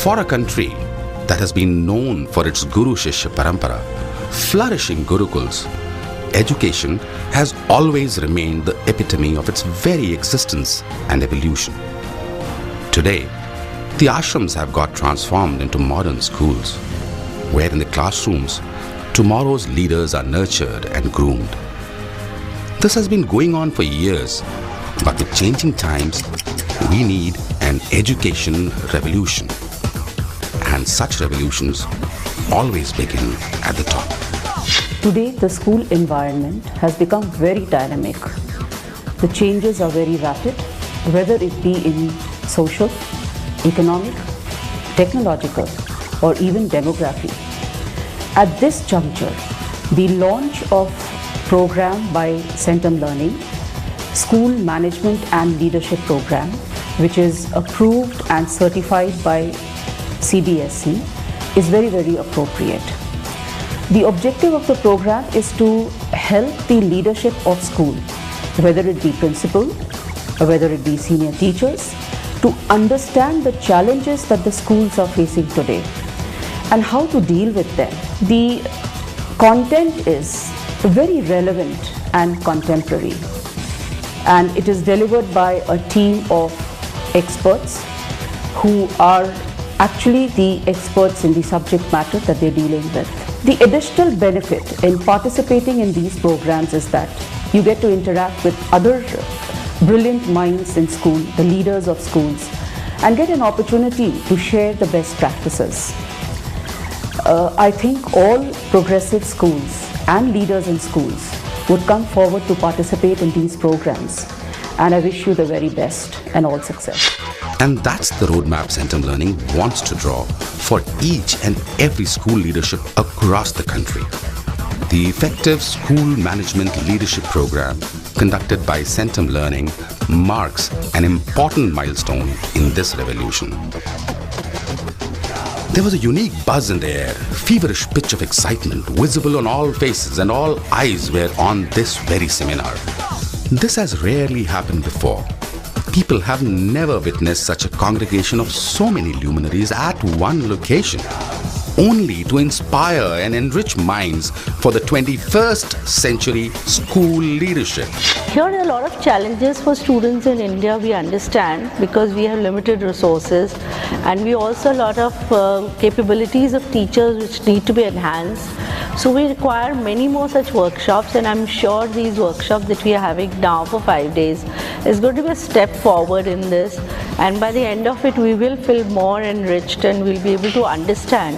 For a country that has been known for its Guru Shishya Parampara, flourishing Gurukuls, education has always remained the epitome of its very existence and evolution. Today, the ashrams have got transformed into modern schools, where in the classrooms, tomorrow's leaders are nurtured and groomed. This has been going on for years, but with changing times, we need an education revolution. And such revolutions always begin at the top. Today, the school environment has become very dynamic. The changes are very rapid, whether it be in social, economic, technological, or even demography. At this juncture, the launch of program by Centum Learning, School Management and Leadership Program, which is approved and certified by CBSE, is very, very appropriate. The objective of the program is to help the leadership of school, whether it be principal or whether it be senior teachers, to understand the challenges that the schools are facing today and how to deal with them. The content is very relevant and contemporary, and it is delivered by a team of experts who are actually the experts in the subject matter that they're dealing with. The additional benefit in participating in these programs is that you get to interact with other brilliant minds in school, the leaders of schools, and get an opportunity to share the best practices. I think all progressive schools and leaders in schools would come forward to participate in these programs, and I wish you the very best and all success. And that's the roadmap Centum Learning wants to draw for each and every school leadership across the country. The effective school management leadership program conducted by Centum Learning marks an important milestone in this revolution. There was a unique buzz in the air, feverish pitch of excitement visible on all faces, and all eyes were on this very seminar. This has rarely happened before. People have never witnessed such a congregation of so many luminaries at one location, only to inspire and enrich minds for the 21st century school leadership. Here are a lot of challenges for students in India, we understand, because we have limited resources, and we also have a lot of capabilities of teachers which need to be enhanced. So we require many more such workshops, and I'm sure these workshops that we are having now for 5 days is going to be a step forward in this, and by the end of it we will feel more enriched and we'll be able to understand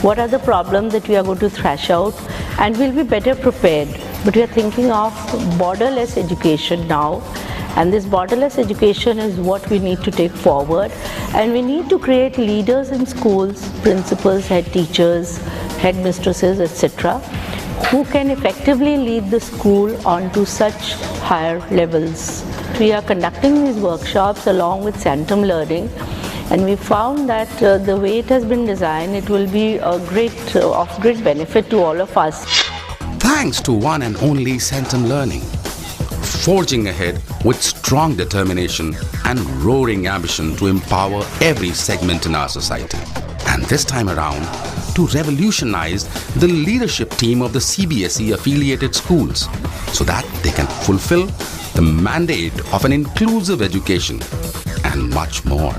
what are the problems that we are going to thrash out, and we'll be better prepared. But we are thinking of borderless education now, and this borderless education is what we need to take forward, and we need to create leaders in schools, principals, head teachers, headmistresses, etc., who can effectively lead the school onto such higher levels. We are conducting these workshops along with Centum Learning, and we found that the way it has been designed, it will be of great benefit to all of us. Thanks to one and only Centum Learning, forging ahead with strong determination and roaring ambition to empower every segment in our society. And this time around, to revolutionize the leadership team of the CBSE affiliated schools so that they can fulfill the mandate of an inclusive education and much more.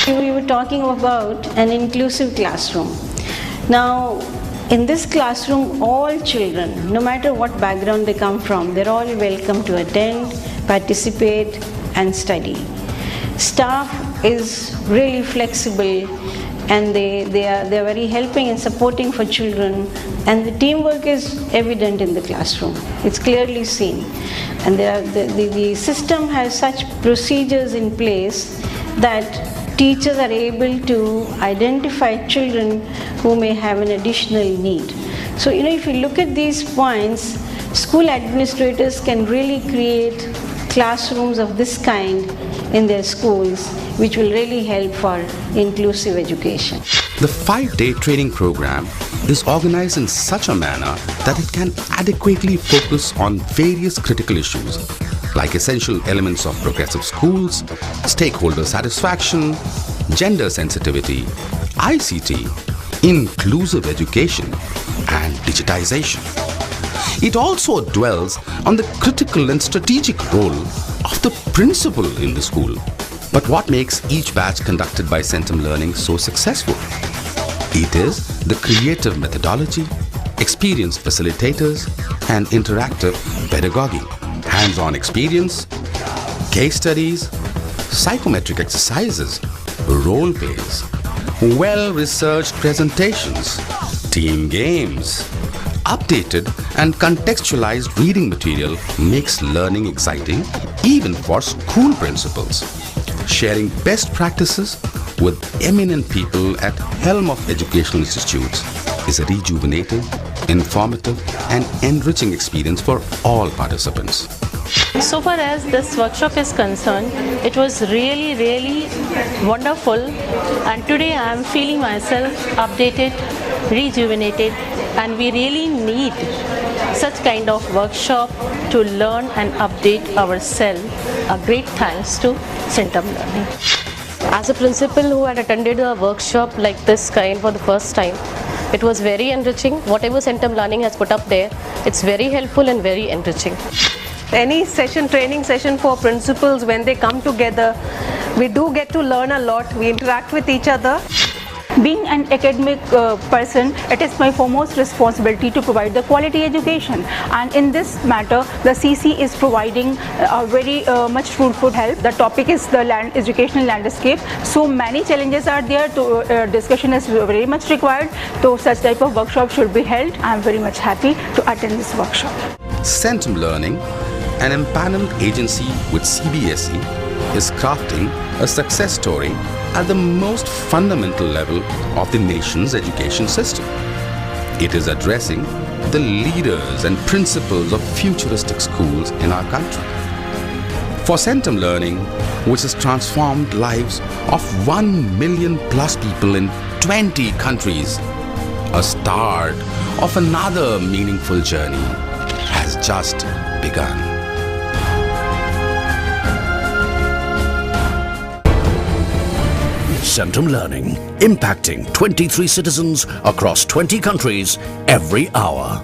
We were talking about an inclusive classroom. Now, in this classroom, all children, no matter what background they come from, they're all welcome to attend, participate, and study. Staff is really flexible, and they're very helping and supporting for children, and the teamwork is evident in the classroom. It's clearly seen, and the system has such procedures in place that teachers are able to identify children who may have an additional need. So, if you look at these points, school administrators can really create classrooms of this kind in their schools, which will really help for inclusive education. The 5-day training program is organized in such a manner that it can adequately focus on various critical issues like essential elements of progressive schools, stakeholder satisfaction, gender sensitivity, ICT, inclusive education, and digitization. It also dwells on the critical and strategic role of the principal in the school. But what makes each batch conducted by Centum Learning so successful? It is the creative methodology, experienced facilitators, and interactive pedagogy, hands-on experience, case studies, psychometric exercises, role plays, well-researched presentations, team games, updated and contextualized reading material makes learning exciting even for school principals. Sharing best practices with eminent people at helm of educational institutes is a rejuvenating, informative and enriching experience for all participants. So far as this workshop is concerned, it was really wonderful, and today I am feeling myself updated, rejuvenated, and we really need such kind of workshop to learn and update ourselves. A great thanks to Centum Learning. As a principal who had attended a workshop like this kind for the first time, it was very enriching. Whatever Centum Learning has put up there, it's very helpful and very enriching. Any session, training session for principals, when they come together, we do get to learn a lot. We interact with each other. Being an academic person, it is my foremost responsibility to provide the quality education, and in this matter the CC is providing a very much fruitful help. The topic is the educational landscape, so many challenges are there, to discussion is very much required, so such type of workshop should be held. I am very much happy to attend this workshop. Centum Learning, an empaneled agency with CBSE, is crafting a success story at the most fundamental level of the nation's education system. It is addressing the leaders and principals of futuristic schools in our country. For Centum Learning, which has transformed lives of 1 million plus people in 20 countries, a start of another meaningful journey has just begun. Centum Learning, impacting 23 citizens across 20 countries every hour.